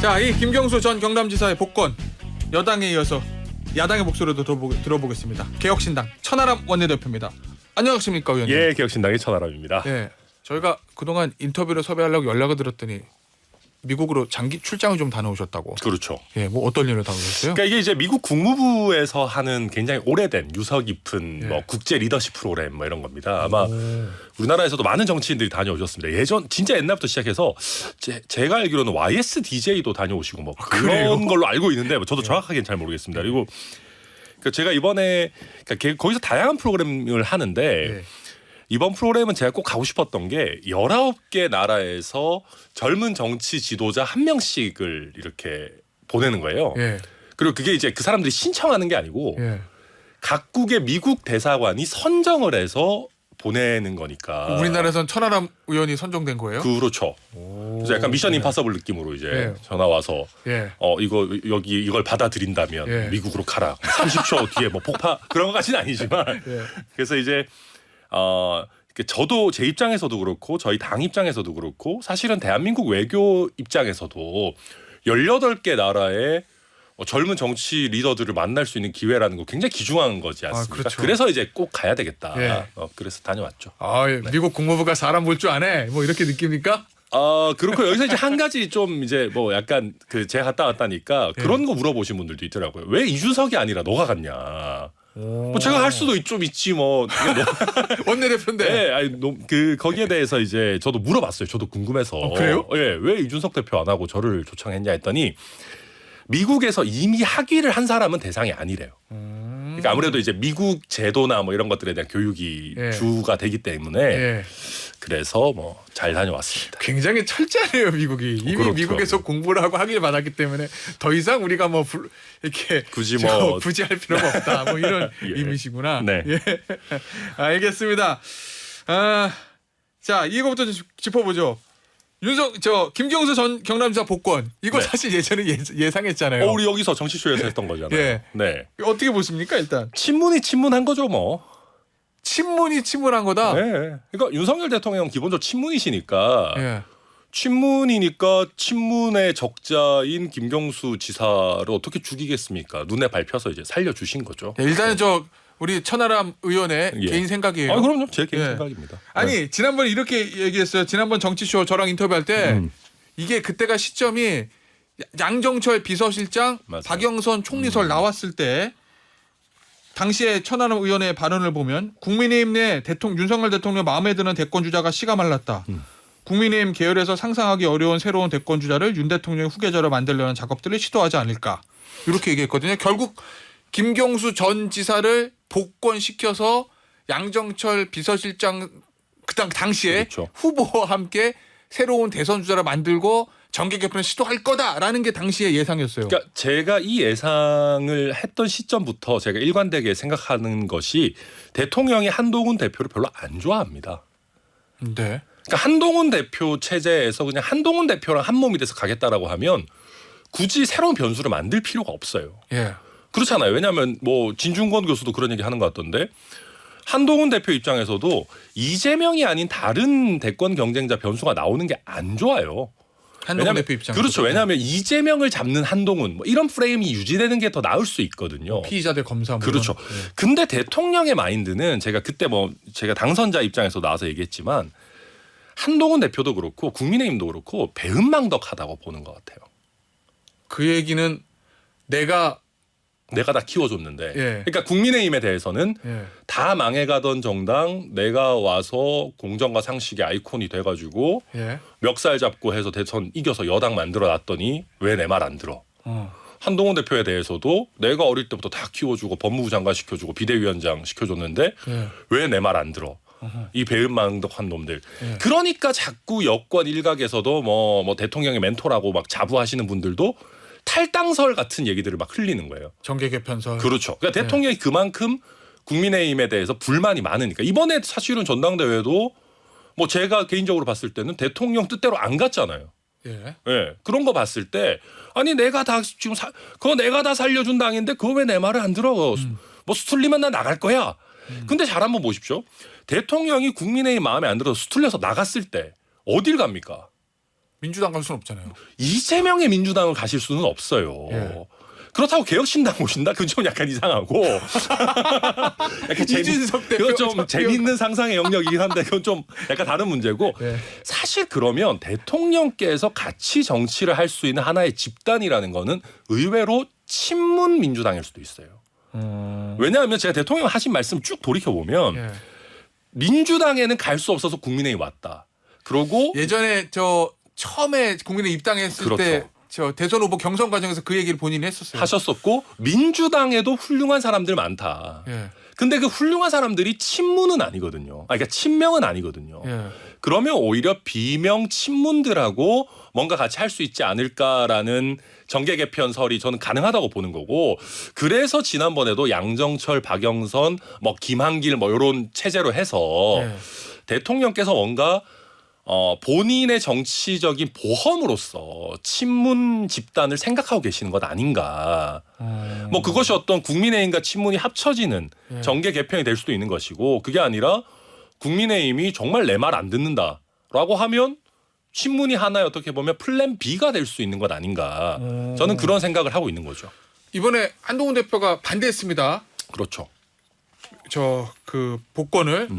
자, 이 김경수 전 경남지사의 복권, 여당에 이어서 야당의 목소리도 들어보겠습니다. 개혁신당 천하람 원내대표입니다. 안녕하십니까, 의원님? 예, 개혁신당의 천하람입니다. 예, 저희가 그동안 인터뷰를 섭외하려고 연락을 드렸더니 미국으로 장기 출장을 좀 다녀오셨다고. 그렇죠. 예, 뭐 어떤 일을 다녀오셨어요? 그러니까 이게 이제 미국 국무부에서 하는 굉장히 오래된 유서 깊은 예. 뭐 국제 리더십 프로그램 뭐 이런 겁니다. 아마 우리나라에서도 많은 정치인들이 다녀오셨습니다. 예전 진짜 옛날부터 시작해서 제가 알기로는 YSDJ도 다녀오시고 뭐 그런 그래요? 걸로 알고 있는데 뭐 저도 정확하게는 잘 모르겠습니다. 그리고 그러니까 제가 이번에 그러니까 거기서 다양한 프로그램을 하는데 예. 이번 프로그램은 제가 꼭 가고 싶었던 게 19개 나라에서 젊은 정치 지도자 한 명씩을 이렇게 보내는 거예요. 예. 그리고 그게 이제 그 사람들이 신청하는 게 아니고 예. 각국의 미국 대사관이 선정을 해서 보내는 거니까. 우리나라에선 천하람 의원이 선정된 거예요? 그렇죠. 그래서 약간 미션 임파서블 느낌으로 이제 예. 전화 와서 예. 이걸 받아들인다면 예. 미국으로 가라. 30초 뒤에 뭐 폭파 그런 것까지는 아니지만 예. 그래서 이제 저도 제 입장에서도 그렇고 저희 당 입장에서도 그렇고 사실은 대한민국 외교 입장에서도 18개 나라의 젊은 정치 리더들을 만날 수 있는 기회라는 거 굉장히 귀중한 거지 않습니까? 그렇죠. 그래서 이제 꼭 가야 되겠다. 예. 그래서 다녀왔죠. 아, 예. 미국 국무부가 사람 볼 줄 아네. 뭐 이렇게 느낍니까? 그렇고 여기서 이제 한 가지 좀 이제 뭐 약간 제가 갔다 왔다니까 그런 거 물어보신 분들도 있더라고요. 왜 이준석이 아니라 너가 갔냐? 뭐 제가 할 수도 좀 있지 뭐. 원내대표인데. 네, 아니, 거기에 대해서 이제 저도 물어봤어요. 저도 궁금해서. 그래요? 예, 왜 이준석 대표 안 하고 저를 초청했냐 했더니 미국에서 이미 학위를 한 사람은 대상이 아니래요. 그러니까 아무래도 이제 미국 제도나 뭐 이런 것들에 대한 교육이 예. 주가 되기 때문에 예. 그래서 뭐 잘 다녀왔습니다. 굉장히 철저하네요, 미국이. 이미 그렇죠. 미국에서 공부를 하고 학위를 받았기 때문에 더 이상 우리가 뭐 이렇게 굳이 굳이 할 필요가 없다. 뭐 이런 예. 의미시구나. 네. 예. 알겠습니다. 자, 이거부터 좀 짚어보죠. 김경수 전 경남지사 복권. 이거 네. 사실 예전에 예상했잖아요. 우리 여기서 정치쇼에서 했던 거잖아요. 예. 네. 어떻게 보십니까, 일단? 친문이 친문한 거죠, 뭐. 친문이 친문한 거다. 네. 그러니까 윤석열 대통령 기본적으로 친문이시니까 예. 친문이니까 친문의 적자인 김경수 지사를 어떻게 죽이겠습니까? 눈에 밟혀서 이제 살려주신 거죠. 일단은 우리 천하람 의원의 예. 개인 생각이에요. 그럼요. 제 개인 예. 생각입니다. 아니 네. 지난번에 이렇게 얘기했어요. 지난번 정치쇼 저랑 인터뷰할 때 이게 그때가 시점이 양정철 비서실장, 맞아요. 박영선 총리설 나왔을 때 당시에 천하람 의원의 발언을 보면 국민의힘 내 윤석열 대통령 마음에 드는 대권 주자가 씨가 말랐다. 국민의힘 계열에서 상상하기 어려운 새로운 대권 주자를 윤 대통령의 후계자로 만들려는 작업들을 시도하지 않을까. 이렇게 얘기했거든요. 결국 김경수 전 지사를 복권시켜서 양정철 비서실장 당시에 그렇죠. 후보와 함께 새로운 대선 주자를 만들고 정계 개편을 시도할 거다라는 게 당시의 예상이었어요. 그러니까 제가 이 예상을 했던 시점부터 제가 일관되게 생각하는 것이 대통령이 한동훈 대표를 별로 안 좋아합니다. 네. 그러니까 한동훈 대표 체제에서 그냥 한동훈 대표랑 한 몸이 돼서 가겠다라고 하면 굳이 새로운 변수를 만들 필요가 없어요. 예. 그렇잖아요. 왜냐하면 뭐 진중권 교수도 그런 얘기 하는 것 같던데 한동훈 대표 입장에서도 이재명이 아닌 다른 대권 경쟁자 변수가 나오는 게 안 좋아요. 한동훈 대표 입장. 그렇죠. 왜냐하면 이재명을 잡는 한동훈 뭐 이런 프레임이 유지되는 게 더 나을 수 있거든요. 피의자들 검사. 그렇죠. 근데 대통령의 마인드는 제가 그때 제가 당선자 입장에서 나와서 얘기했지만 한동훈 대표도 그렇고 국민의힘도 그렇고 배은망덕하다고 보는 것 같아요. 그 얘기는 내가 다 키워줬는데. 예. 그러니까 국민의힘에 대해서는 예. 다 망해가던 정당 내가 와서 공정과 상식의 아이콘이 돼가지고 예. 멱살 잡고 해서 대선 이겨서 여당 만들어놨더니 왜 내 말 안 들어. 한동훈 대표에 대해서도 내가 어릴 때부터 다 키워주고 법무부 장관 시켜주고 비대위원장 시켜줬는데 예. 왜 내 말 안 들어. 이 배은망덕한 놈들. 예. 그러니까 자꾸 여권 일각에서도 뭐 대통령의 멘토라고 막 자부하시는 분들도 탈당설 같은 얘기들을 막 흘리는 거예요. 정계 개편설. 그렇죠. 그러니까 대통령이 그만큼 국민의힘에 대해서 불만이 많으니까 이번에 사실은 전당대회도 뭐 제가 개인적으로 봤을 때는 대통령 뜻대로 안 갔잖아요. 예. 예. 그런 거 봤을 때 아니 내가 다 지금 그거 내가 다 살려준 당인데 그거 왜 내 말을 안 들어? 뭐 수틀리면 나 나갈 거야. 근데 잘 한번 보십시오. 대통령이 국민의힘 마음에 안 들어서 수틀려서 나갔을 때 어딜 갑니까? 민주당 갈 수는 없잖아요. 이재명의 민주당을 가실 수는 없어요. 예. 그렇다고 개혁신당 오신다? 그건 좀 약간 이상하고. 약간 이준석 대표 그건 좀 재밌는 상상의 영역이긴 한데 그건 좀 약간 다른 문제고. 예. 사실 그러면 대통령께서 같이 정치를 할 수 있는 하나의 집단이라는 거는 의외로 친문 민주당일 수도 있어요. 왜냐하면 제가 대통령 하신 말씀 쭉 돌이켜보면 예. 민주당에는 갈 수 없어서 국민의힘 왔다. 그러고 예전에 저 처음에 국민의 입당했을 그렇죠. 때 저 대선 후보 경선 과정에서 그 얘기를 본인이 했었어요. 하셨었고 민주당에도 훌륭한 사람들 많다. 예. 근데 그 훌륭한 사람들이 친문은 아니거든요. 그러니까 친명은 아니거든요. 예. 그러면 오히려 비명 친문들하고 뭔가 같이 할 수 있지 않을까라는 정계 개편설이 저는 가능하다고 보는 거고 그래서 지난번에도 양정철, 박영선, 뭐 김한길 뭐 이런 체제로 해서 예. 대통령께서 뭔가 본인의 정치적인 보험으로서 친문 집단을 생각하고 계시는 것 아닌가. 뭐 그것이 어떤 국민의힘과 친문이 합쳐지는 예. 정계 개편이 될 수도 있는 것이고 그게 아니라 국민의힘이 정말 내 말 안 듣는다라고 하면 친문이 하나의 어떻게 보면 플랜 B가 될 수 있는 것 아닌가. 저는 그런 생각을 하고 있는 거죠. 이번에 한동훈 대표가 반대했습니다. 그렇죠. 저 그 복권을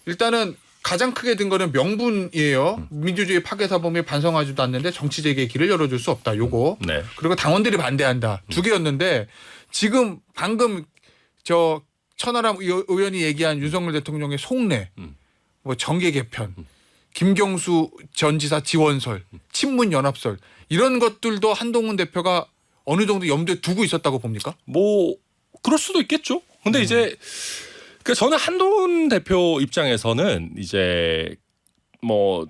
일단은 가장 크게 든 거는 명분이에요. 민주주의 파괴 사범에 반성하지도 않는데 정치 재개의 길을 열어줄 수 없다. 요거. 네. 그리고 당원들이 반대한다. 두 개였는데 지금 방금 저 천하람 의원이 얘기한 윤석열 대통령의 속내, 뭐 정계 개편, 김경수 전 지사 지원설, 친문 연합설 이런 것들도 한동훈 대표가 어느 정도 염두에 두고 있었다고 봅니까? 뭐 그럴 수도 있겠죠. 근데 이제 그 저는 한동훈 대표 입장에서는 이제 뭐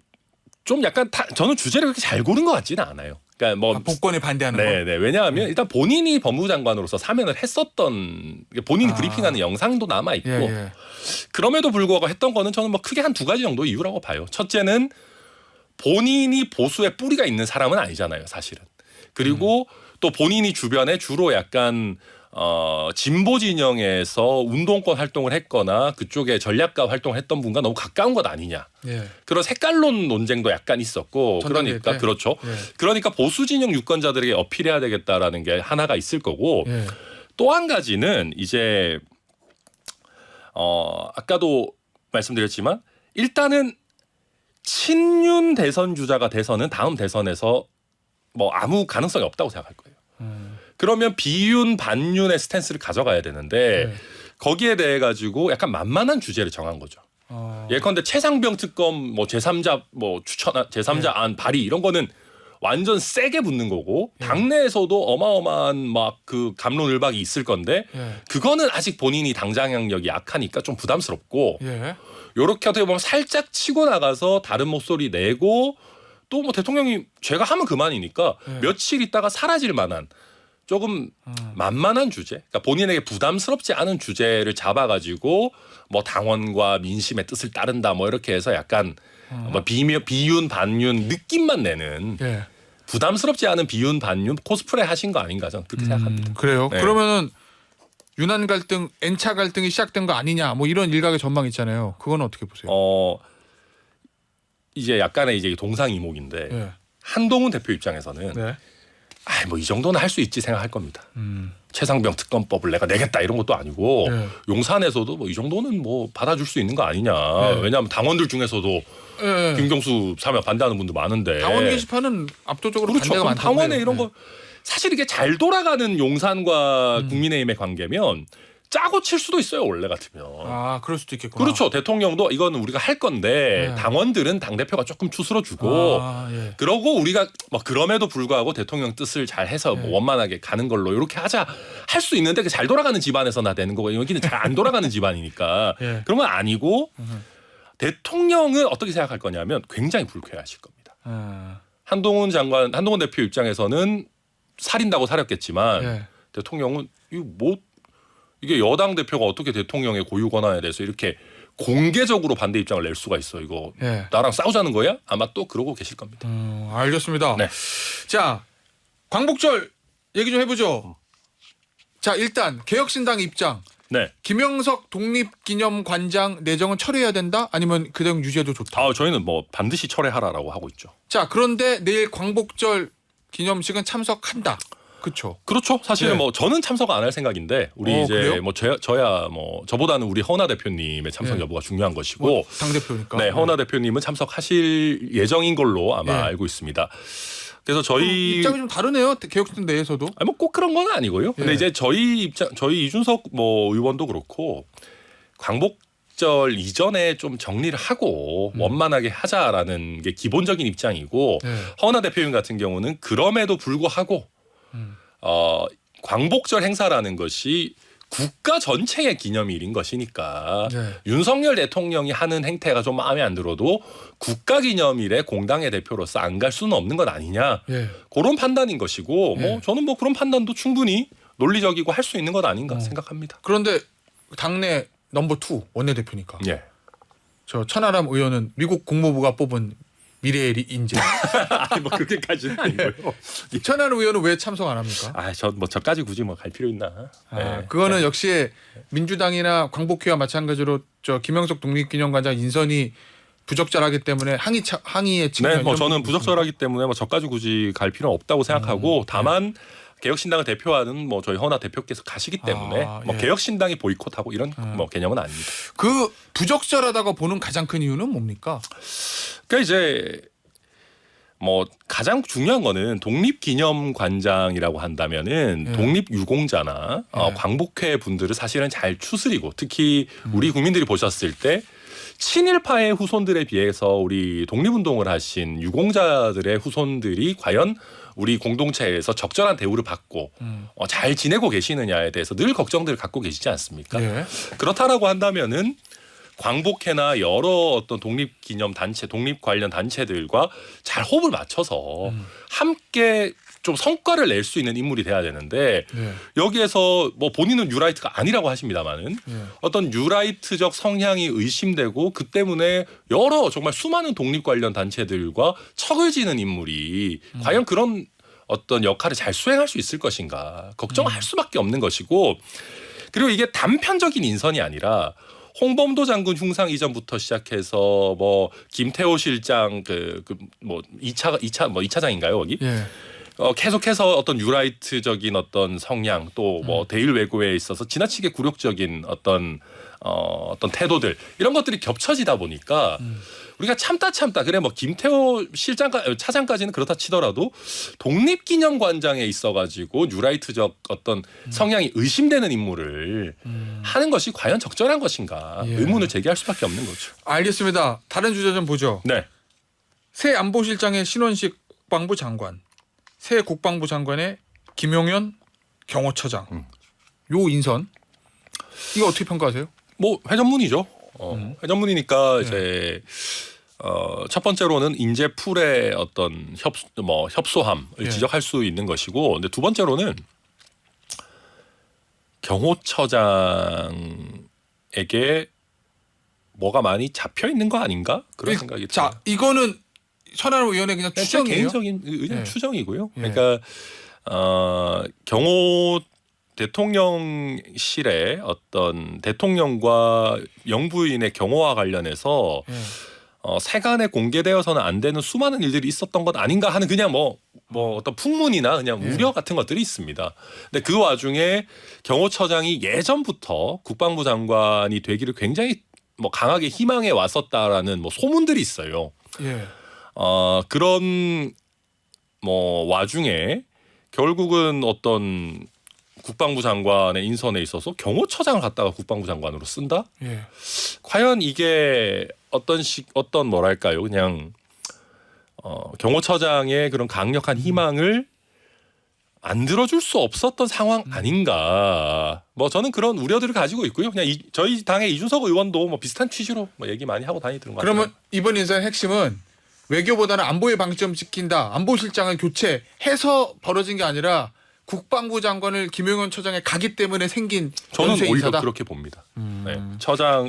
좀 약간 저는 주제를 그렇게 잘 고른 것 같지는 않아요. 그러니까 뭐 복권에 반대하는 거. 네네. 왜냐하면 일단 본인이 법무부 장관으로서 사면을 했었던 본인이 브리핑하는 영상도 남아 있고 예, 예. 그럼에도 불구하고 했던 거는 저는 뭐 크게 한 두 가지 정도 이유라고 봐요. 첫째는 본인이 보수의 뿌리가 있는 사람은 아니잖아요, 사실은. 그리고 또 본인이 주변에 주로 약간 진보 진영에서 운동권 활동을 했거나 그쪽에 전략가 활동을 했던 분과 너무 가까운 것 아니냐. 예. 그런 색깔론 논쟁도 약간 있었고 전당대회 그러니까 때? 그렇죠. 예. 그러니까 보수 진영 유권자들에게 어필해야 되겠다라는 게 하나가 있을 거고 예. 또 한 가지는 이제 아까도 말씀드렸지만 일단은 친윤 대선 주자가 돼서는 다음 대선에서 뭐 아무 가능성이 없다고 생각할 거예요. 그러면 비윤 반윤의 스탠스를 가져가야 되는데 네. 거기에 대해 가지고 약간 만만한 주제를 정한 거죠. 예컨대 최상병 특검 뭐 제3자 뭐 추천 제3자 안 발의 이런 거는 완전 세게 붙는 거고 당내에서도 어마어마한 막 그 갑론을박이 있을 건데 예. 그거는 아직 본인이 당장력이 약하니까 좀 부담스럽고 예. 요렇게 어떻게 보면 살짝 치고 나가서 다른 목소리 내고 또 뭐 대통령이 제가 하면 그만이니까 며칠 있다가 사라질 만한 조금 만만한 주제, 그러니까 본인에게 부담스럽지 않은 주제를 잡아가지고 뭐 당원과 민심의 뜻을 따른다 뭐 이렇게 해서 약간 뭐 비윤 반윤 느낌만 내는 예. 부담스럽지 않은 비윤 반윤 코스프레 하신 거 아닌가 저는 그렇게 생각합니다. 그래요. 네. 그러면은 유난 갈등, N차 갈등이 시작된 거 아니냐, 뭐 이런 일각의 전망 있잖아요. 그건 어떻게 보세요? 이제 약간의 이제 동상이목인데 예. 한동훈 대표 입장에서는 네. 뭐 이 정도는 할 수 있지 생각할 겁니다. 최상병 특검법을 내가 내겠다 이런 것도 아니고 네. 용산에서도 뭐 이 정도는 뭐 받아줄 수 있는 거 아니냐. 네. 왜냐하면 당원들 중에서도 예. 김경수 사면 반대하는 분도 많은데. 당원 게시판은 압도적으로 그렇죠. 반대가 그럼 많다고 당원에 해요. 이런 거 사실 이게 잘 돌아가는 용산과 국민의힘의 관계면 짜고 칠 수도 있어요. 원래 같으면. 아, 그럴 수도 있겠구나. 그렇죠. 대통령도 이거는 우리가 할 건데 네. 당원들은 당 대표가 조금 추스러 주고 아, 예. 그러고 우리가 뭐 그럼에도 불구하고 대통령 뜻을 잘 해서 뭐 원만하게 가는 걸로 이렇게 하자 할 수 있는데 잘 돌아가는 집안에서나 되는 거고 여기는 잘 안 돌아가는 집안이니까 예. 그런 건 아니고 대통령은 어떻게 생각할 거냐면 굉장히 불쾌하실 겁니다. 한동훈 대표 입장에서는 살인다고 살였겠지만 예. 대통령은 이게 여당 대표가 어떻게 대통령의 고유 권한에 대해서 이렇게 공개적으로 반대 입장을 낼 수가 있어. 이거 예. 나랑 싸우자는 거야? 아마 또 그러고 계실 겁니다. 알겠습니다. 네. 자, 광복절 얘기 좀 해보죠. 자, 일단 개혁신당 입장. 네. 김영석 독립기념관장 내정은 철회해야 된다? 아니면 그 내용 유지해도 좋다? 저희는 뭐 반드시 철회하라라고 하고 있죠. 자, 그런데 내일 광복절 기념식은 참석한다. 그렇죠. 그렇죠. 사실은 네. 뭐 저는 참석 안 할 생각인데 우리 이제 그래요? 뭐 저야 뭐 저보다는 우리 허은하 대표님의 참석 네. 여부가 중요한 것이고 당 대표니까. 네, 허은하 대표님은 참석하실 예정인 걸로 아마 네. 알고 있습니다. 그래서 저희 입장이 좀 다르네요. 개혁신 내에서도. 뭐 꼭 그런 건 아니고요. 근데 예. 이제 저희 이준석 뭐 의원도 그렇고 광복절 이전에 좀 정리를 하고 원만하게 하자라는 게 기본적인 입장이고 네. 허은하 대표님 같은 경우는 그럼에도 불구하고 광복절 행사라는 것이 국가 전체의 기념일인 것이니까 네. 윤석열 대통령이 하는 행태가 좀 마음에 안 들어도 국가기념일에 공당의 대표로서 안 갈 수는 없는 것 아니냐 예. 그런 판단인 것이고 예. 뭐 저는 뭐 그런 판단도 충분히 논리적이고 할 수 있는 것 아닌가 생각합니다. 그런데 당내 넘버 2 원내대표니까. 예. 저 천하람 의원은 미국 국무부가 뽑은 미래의 인재. 아니 뭐 그렇게까지는 아니고요. 천하람 의원은 왜 참석 안 합니까? 저까지 굳이 뭐 갈 필요 있나? 네. 그거는 역시 민주당이나 광복회와 마찬가지로 저 김영석 독립기념관장 인선이 부적절하기 때문에 항의의 측면. 네, 뭐 저는 부적절하기 때문에 뭐 저까지 굳이 갈 필요는 없다고 생각하고 다만 개혁신당을 대표하는 뭐 저희 허은하 대표께서 가시기 때문에 뭐 예. 개혁신당이 보이콧하고 이런 뭐 개념은 아닙니다. 그 부적절하다고 보는 가장 큰 이유는 뭡니까? 그러니까 이제 뭐 가장 중요한 거는 독립기념관장이라고 한다면은 예. 독립유공자나 예. 광복회 분들을 사실은 잘 추스리고 특히 우리 국민들이 보셨을 때 친일파의 후손들에 비해서 우리 독립운동을 하신 유공자들의 후손들이 과연 우리 공동체에서 적절한 대우를 받고 잘 지내고 계시느냐에 대해서 늘 걱정들을 갖고 계시지 않습니까? 예. 그렇다라고 한다면은 광복회나 여러 어떤 독립기념 단체, 독립 관련 단체들과 잘 호흡을 맞춰서 함께 좀 성과를 낼 수 있는 인물이 돼야 되는데 예. 여기에서 뭐 본인은 뉴라이트가 아니라고 하십니다만은 예. 어떤 뉴라이트적 성향이 의심되고 그 때문에 여러 정말 수많은 독립 관련 단체들과 척을 지는 인물이 과연 그런 어떤 역할을 잘 수행할 수 있을 것인가 걱정할 수밖에 없는 것이고 그리고 이게 단편적인 인선이 아니라 홍범도 장군 흉상 이전부터 시작해서 뭐 김태호 실장 뭐 2차장인가요, 거기? 예. 계속해서 어떤 뉴라이트적인 어떤 성향 또 뭐 대일 외교에 있어서 지나치게 굴욕적인 어떤 태도들 이런 것들이 겹쳐지다 보니까 우리가 참다 그래 뭐 김태호 차장까지는 그렇다 치더라도 독립기념관장에 있어가지고 뉴라이트적 어떤 성향이 의심되는 인물을 하는 것이 과연 적절한 것인가 예. 의문을 제기할 수밖에 없는 거죠. 알겠습니다. 다른 주제 좀 보죠. 네. 새 안보실장의 신원식 국방부 장관, 새 국방부 장관의 김용현 경호처장. 요 인선 이거 어떻게 평가하세요? 뭐 회전문이죠. 회전문이니까 네. 이제 첫 번째로는 인재풀의 어떤 협소함을 예. 지적할 수 있는 것이고, 근데 두 번째로는 경호처장에게 뭐가 많이 잡혀 있는 거 아닌가 그런 생각이 들어요. 자, 이거는 천하람 의원의 그냥 제 추정이에요. 개인적인 의견 예. 추정이고요. 예. 그러니까 경호 대통령실의 어떤 대통령과 영부인의 경호와 관련해서 예. 세간에 공개되어서는 안 되는 수많은 일들이 있었던 것 아닌가 하는 그냥 뭐 어떤 풍문이나 그냥 예. 우려 같은 것들이 있습니다. 근데 그 와중에 경호처장이 예전부터 국방부 장관이 되기를 굉장히 뭐 강하게 희망해 왔었다라는 뭐 소문들이 있어요. 예. 그런 뭐 와중에 결국은 어떤 국방부 장관의 인선에 있어서 경호처장을 갖다가 국방부 장관으로 쓴다? 예. 과연 이게 어떤 뭐랄까요? 그냥 경호처장의 그런 강력한 희망을 안 들어줄 수 없었던 상황 아닌가? 뭐 저는 그런 우려들을 가지고 있고요. 그냥 저희 당의 이준석 의원도 뭐 비슷한 취지로 뭐 얘기 많이 하고 다니던 것 같아요. 그러면 이번 인선의 핵심은 외교보다는 안보의 방점 지킨다. 안보실장을 교체해서 벌어진 게 아니라 국방부 장관을 김용현 처장에 가기 때문에 생긴 저는 연쇄 오히려 인사다. 그렇게 봅니다. 네.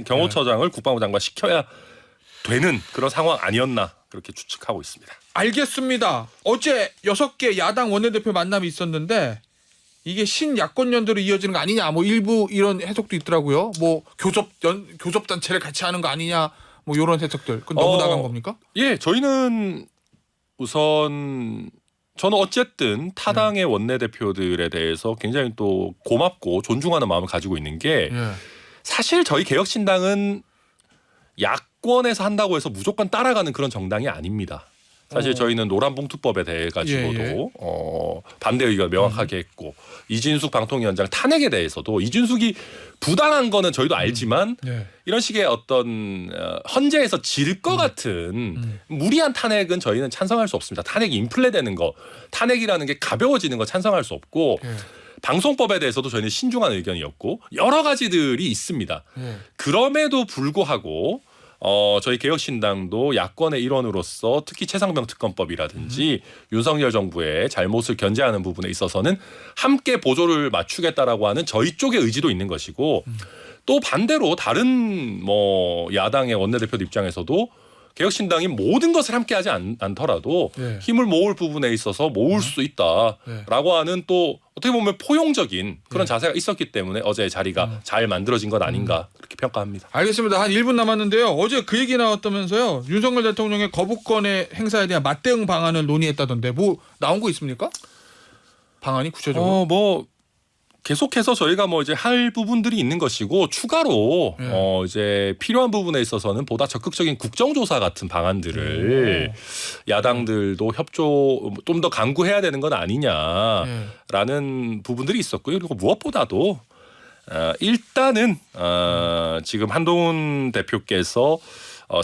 경호처장을 국방부 장관 시켜야 되는 그런 상황 아니었나 그렇게 추측하고 있습니다. 알겠습니다. 어제 6개 야당 원내대표 만남이 있었는데 이게 신야권 연대로 이어지는 거 아니냐, 뭐 일부 이런 해석도 있더라고요. 뭐 교섭 단체를 같이 하는 거 아니냐, 뭐 이런 해석들. 그건 너무 나간 겁니까? 예, 저희는 우선 저는 어쨌든 타당의 원내대표들에 대해서 굉장히 또 고맙고 존중하는 마음을 가지고 있는 게 예. 사실 저희 개혁신당은 야권에서 한다고 해서 무조건 따라가는 그런 정당이 아닙니다. 사실 저희는 노란봉투법에 대해 가지고도 반대 의견을 명확하게 했고 이진숙 방통위원장 탄핵에 대해서도 이진숙이 부당한 거는 저희도 알지만 예. 이런 식의 어떤 헌재에서 질 것 같은 무리한 탄핵은 저희는 찬성할 수 없습니다. 탄핵이 인플레되는 거, 탄핵이라는 게 가벼워지는 거 찬성할 수 없고 예. 방송법에 대해서도 저희는 신중한 의견이었고 여러 가지들이 있습니다. 예. 그럼에도 불구하고 저희 개혁신당도 야권의 일원으로서 특히 최상병 특검법이라든지 윤석열 정부의 잘못을 견제하는 부분에 있어서는 함께 보조를 맞추겠다라고 하는 저희 쪽의 의지도 있는 것이고 또 반대로 다른 뭐 야당의 원내대표들 입장에서도 개혁신당이 모든 것을 함께하지 않더라도 예. 힘을 모을 부분에 있어서 모을 수 있다라고 하는 또 어떻게 보면 포용적인 그런 자세가 있었기 때문에 어제의 자리가 잘 만들어진 것 아닌가 그렇게 평가합니다. 알겠습니다. 한 1분 남았는데요. 어제 그 얘기 나왔다면서요. 윤석열 대통령의 거부권의 행사에 대한 맞대응 방안을 논의했다던데 뭐 나온 거 있습니까? 방안이 구체적으로? 뭐 계속해서 저희가 뭐 이제 할 부분들이 있는 것이고 추가로 이제 필요한 부분에 있어서는 보다 적극적인 국정조사 같은 방안들을 야당들도 협조 좀 더 강구해야 되는 건 아니냐라는 부분들이 있었고요. 그리고 무엇보다도 일단은 지금 한동훈 대표께서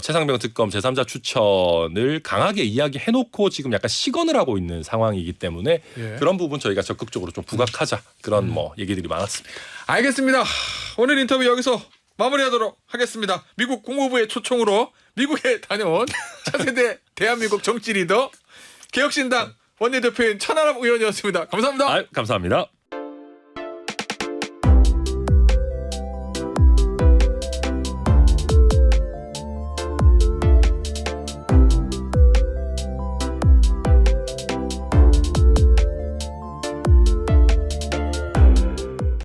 최상병 특검 제3자 추천을 강하게 이야기해놓고 지금 약간 시건을 하고 있는 상황이기 때문에 그런 부분 저희가 적극적으로 좀 부각하자 그런 뭐 얘기들이 많았습니다. 알겠습니다. 오늘 인터뷰 여기서 마무리하도록 하겠습니다. 미국 국무부의 초청으로 미국에 다녀온 차세대 대한민국 정치 리더 개혁신당 원내대표인 천하람 의원이었습니다. 감사합니다. 감사합니다.